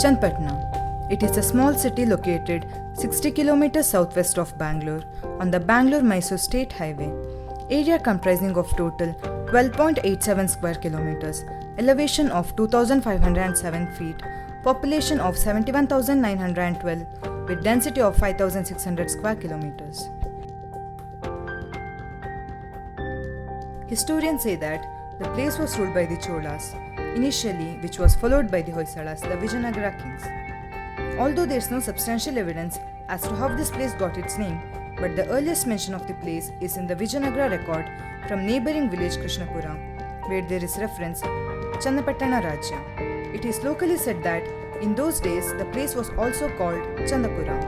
Channapatna. It is a small city located 60 kilometers southwest of Bangalore on the Bangalore-Mysore State Highway. Area comprising of total 12.87 square kilometers, elevation of 2,507 feet, population of 71,912 with density of 5,600 square kilometers. Historians say that the place was ruled by the Cholas, initially which was followed by the Hoysalas, the Vijayanagara kings. Although there is no substantial evidence as to how this place got its name, but the earliest mention of the place is in the Vijayanagara record from neighbouring village Krishnapura, where there is reference Channapatna Rajya. It is locally said that in those days the place was also called Chandapura.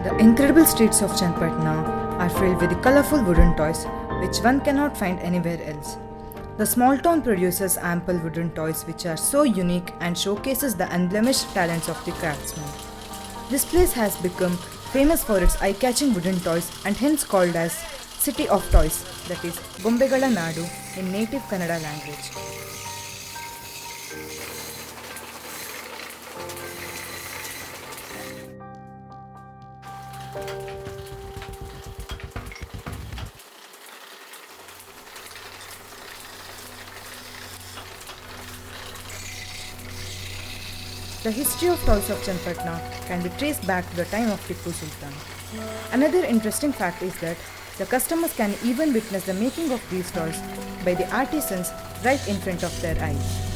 The incredible streets of Channapatna are filled with colourful wooden toys which one cannot find anywhere else. The small town produces ample wooden toys which are so unique and showcases the unblemished talents of the craftsmen. This place has become famous for its eye-catching wooden toys and hence called as City of Toys, that is Bombegala Nadu in native Kannada language. The history of toys of Channapatna can be traced back to the time of Tipu Sultan. Another interesting fact is that the customers can even witness the making of these toys by the artisans right in front of their eyes.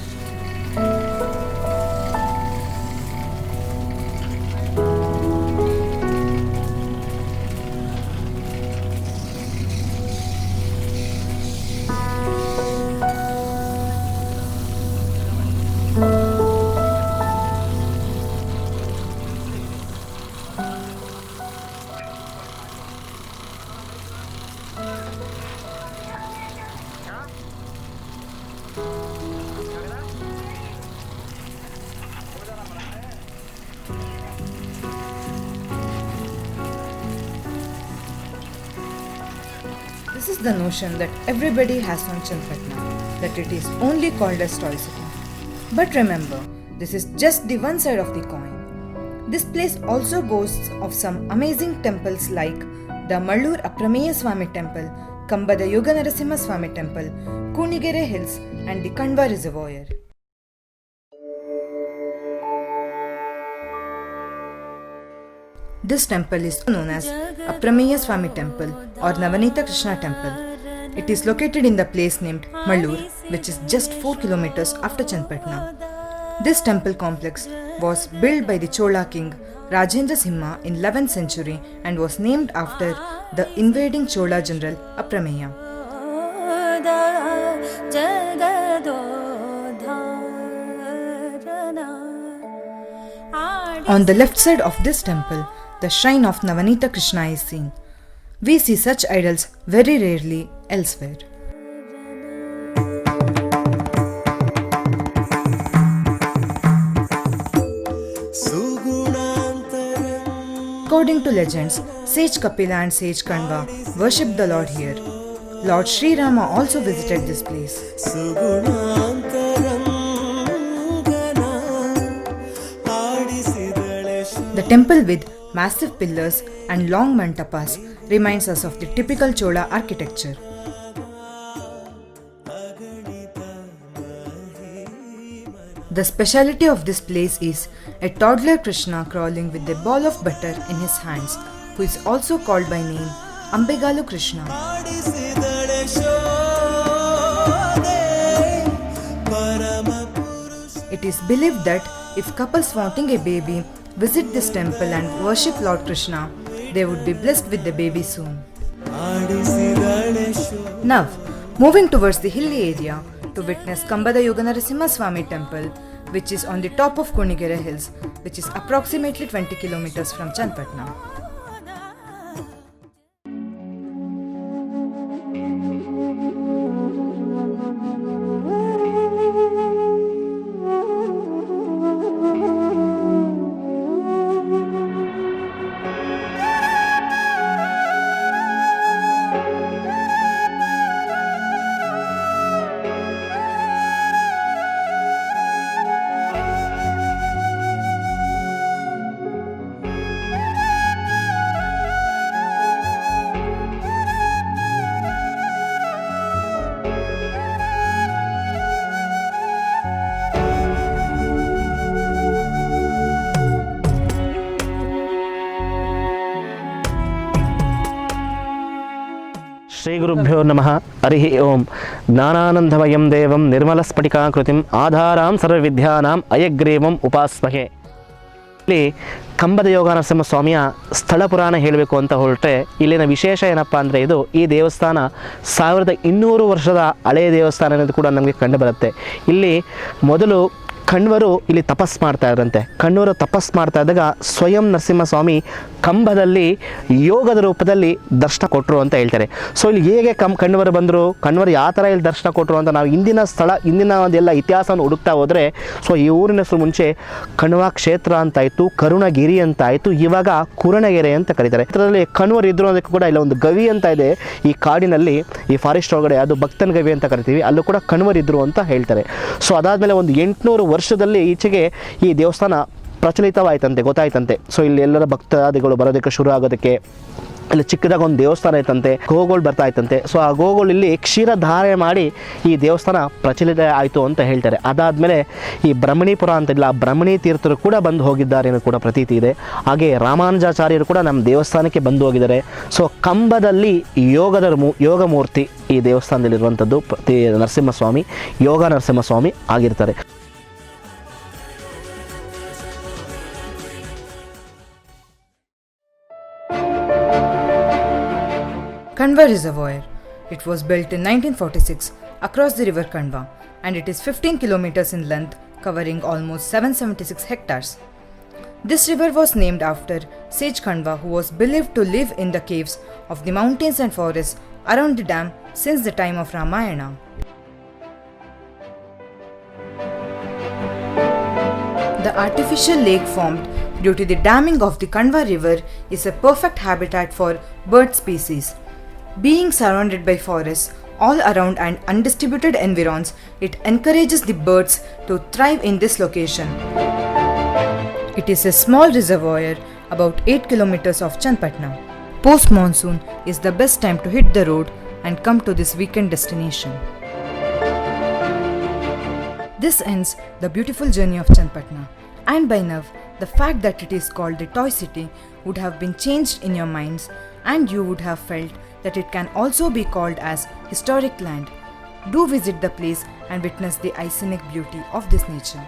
This is the notion that everybody has on Channapatna, that it is only called as Toy City. But remember, this is just the one side of the coin. This place also boasts of some amazing temples like the Mallur Aprameya Swami Temple, Kambada Yoga Narasimha Swami Temple, Kunigere Hills and the Kanva Reservoir. This temple is known as Aprameya Swami Temple or Navanita Krishna Temple. It is located in the place named Mallur, which is just 4 kilometers after Channapatna. This temple complex was built by the Chola king Rajendra Simha in 11th century and was named after the invading Chola general Aprameya. On the left side of this temple, the shrine of Navanita Krishna is seen. We see such idols very rarely elsewhere. According to legends, Sage Kapila and Sage Kanva worshipped the Lord here. Lord Sri Rama also visited this place. The temple with massive pillars and long mantapas reminds us of the typical Chola architecture. The speciality of this place is a toddler Krishna crawling with a ball of butter in his hands, who is also called by name Ambegalu Krishna. It is believed that if couples wanting a baby visit this temple and worship Lord Krishna, they would be blessed with the baby soon. Now, moving towards the hilly area to witness Kambada Yoga Narasimha Swami Temple, which is on the top of Kunigere Hills, which is approximately 20 kilometers from Channapatna. श्रीगुरुभ्यो नमः हरिः ओं ज्ञानानन्दमयं देवं निर्मलस्फटिकाकृतिम् आधारां सर्वविद्यानां अयग्रीवम् उपास्महे। ಇಲ್ಲಿ ಕಂಬದ ಯೋಗ ನರಸಿಂಹ ಸ್ವಾಮಿಯ ಸ್ಥಳ ಪುರಾಣ ಹೇಳಬೇಕು ಅಂತ ಹೊರಟ್ರೆ ಇಲ್ಲಿನ ವಿಶೇಷ ಏನಪ್ಪ ಅಂದರೆ ಈ ದೇವಸ್ಥಾನ 1200 ವರ್ಷದ ಹಳೆಯ ದೇವಸ್ಥಾನ ಅನ್ನೋದು ಕೂಡ ನಮಗೆ ಕಂಡು ಬರುತ್ತೆ. ಇಲ್ಲಿ ಮೊದಲು ಕಣ್ವರು ಇಲ್ಲಿ ತಪಸ್ ಮಾಡ್ತಾ ಇದ್ರಂತೆ. ಕಣ್ವರು ತಪಸ್ ಮಾಡ್ತಾ ಇದ್ದಾಗ ಸ್ವಯಂ ನರಸಿಂಹಸ್ವಾಮಿ ಕಂಬದಲ್ಲಿ ಯೋಗದ ರೂಪದಲ್ಲಿ ದರ್ಶನ ಕೊಟ್ಟರು ಅಂತ ಹೇಳ್ತಾರೆ. ಸೊ ಇಲ್ಲಿ ಹೇಗೆ ಕಣ್ವರು ಬಂದರು, ಕಣ್ವರು ಯಾವ ಥರ ಇಲ್ಲಿ ದರ್ಶನ ಕೊಟ್ಟರು ಅಂತ ನಾವು ಇಂದಿನ ಒಂದೆಲ್ಲ ಇತಿಹಾಸವನ್ನು ಹುಡುಕ್ತಾ ಹೋದರೆ ಸೊ ಈ ಊರಿನ ಹೆಸರು ಮುಂಚೆ ಕಣ್ವ ಕ್ಷೇತ್ರ ಅಂತಾಯಿತು, ಕರುಣಗಿರಿ ಅಂತಾಯಿತು, ಇವಾಗ ಕುರಣಗೆರೆ ಅಂತ ಕರೀತಾರೆ. ಇದರಲ್ಲಿ ಕಣ್ವರು ಇದ್ರು ಅದಕ್ಕೆ ಕೂಡ ಇಲ್ಲ ಒಂದು ಗವಿ ಅಂತ ಇದೆ ಈ ಕಾಡಿನಲ್ಲಿ, ಈ ಫಾರೆಸ್ಟ್ ಒಳಗಡೆ, ಅದು ಭಕ್ತನ ಗವಿ ಅಂತ ಕರಿತೀವಿ, ಅಲ್ಲೂ ಕೂಡ ಕಣ್ವರಿದ್ರು ಅಂತ ಹೇಳ್ತಾರೆ. ಸೊ ಅದಾದಮೇಲೆ ಒಂದು 800 ವರ್ಷದಲ್ಲಿ ಈಚೆಗೆ ಈ ದೇವಸ್ಥಾನ ಪ್ರಚಲಿತವಾಯ್ತಂತೆ, ಗೊತ್ತಾಯ್ತಂತೆ. ಸೊ ಇಲ್ಲಿ ಎಲ್ಲರ ಭಕ್ತಾದಿಗಳು ಬರೋದಕ್ಕೆ ಶುರು ಆಗೋದಕ್ಕೆ ಇಲ್ಲಿ ಚಿಕ್ಕದಾಗ ಒಂದು ದೇವಸ್ಥಾನ ಐತಂತೆ, ಗೋಗಳು ಬರ್ತಾ ಇತ್ತಂತೆ. ಸೊ ಆ ಗೋಗಳು ಇಲ್ಲಿ ಕ್ಷೀರಧಾರೆ ಮಾಡಿ ಈ ದೇವಸ್ಥಾನ ಪ್ರಚಲಿತ ಆಯಿತು ಅಂತ ಹೇಳ್ತಾರೆ. ಅದಾದಮೇಲೆ ಈ ಬ್ರಹ್ಮಣೀಪುರ ಅಂತಿಲ್ಲ, ಬ್ರಹ್ಮಣಿ ತೀರ್ಥರು ಕೂಡ ಬಂದು ಹೋಗಿದ್ದಾರೆ ಅನ್ನೋ ಕೂಡ ಪ್ರತೀತಿ ಇದೆ. ಹಾಗೆ ರಾಮಾನುಜಾಚಾರ್ಯರು ಕೂಡ ನಮ್ಮ ದೇವಸ್ಥಾನಕ್ಕೆ ಬಂದು ಹೋಗಿದ್ದಾರೆ. ಸೊ ಕಂಬದಲ್ಲಿ ಯೋಗ ಮೂರ್ತಿ ಈ ದೇವಸ್ಥಾನದಲ್ಲಿರುವಂಥದ್ದು ನರಸಿಂಹಸ್ವಾಮಿ, ಯೋಗ ನರಸಿಂಹಸ್ವಾಮಿ ಆಗಿರ್ತಾರೆ. Kanva Reservoir. It was built in 1946 across the river Kanva, and it is 15 kilometers in length, covering almost 776 hectares. This river was named after sage Kanva, who was believed to live in the caves of the mountains and forests around the dam since the time of Ramayana. The artificial lake formed due to the damming of the Kanva river is a perfect habitat for bird species. Being surrounded by forests all around and undistributed environs, it encourages the birds to thrive in this location. It is a small reservoir about 8 kilometers of Chenapatna. Post monsoon is the best time to hit the road and come to this weekend destination. This ends the beautiful journey of Chenapatna, and by now the fact that it is called the Toy City would have been changed in your minds, and you would have felt that it can also be called as historic land. Do visit the place and witness the scenic beauty of this nature.